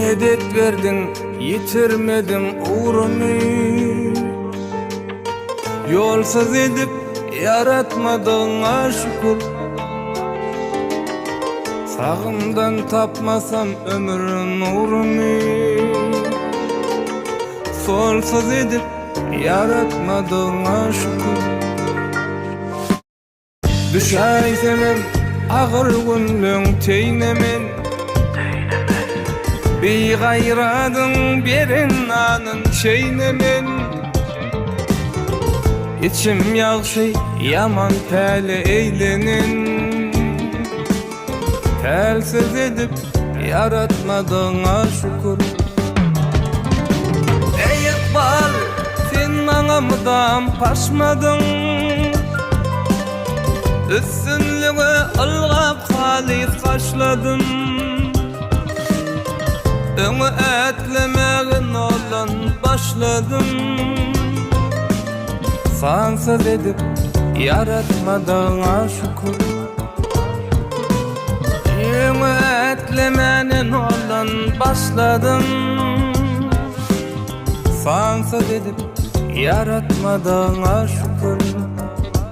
medet verdin, yitirmedim uğrunu. Yolsuz edip yaratmadığına şükür. Sağımdan tapmasam ömrün nurunu. Solsuz edip yaratmadığına şükür. Düşaysemem ağır günlüğün teynemen. Bir gayradın birin anın çeynemen. İçim yağşı yaman teli eğlenin. Telsiz edip yaratmadığına şükür. Ey ikbal, sen anamdan paşmadın. Üstünlüğü ılgap halis kaşladın. Öňe etlemeğin olan başladın. Sansız edip yaratmadığına şükür. Öňe etlemeğin olan başladın. Sansız edip yaratmadığına şükür.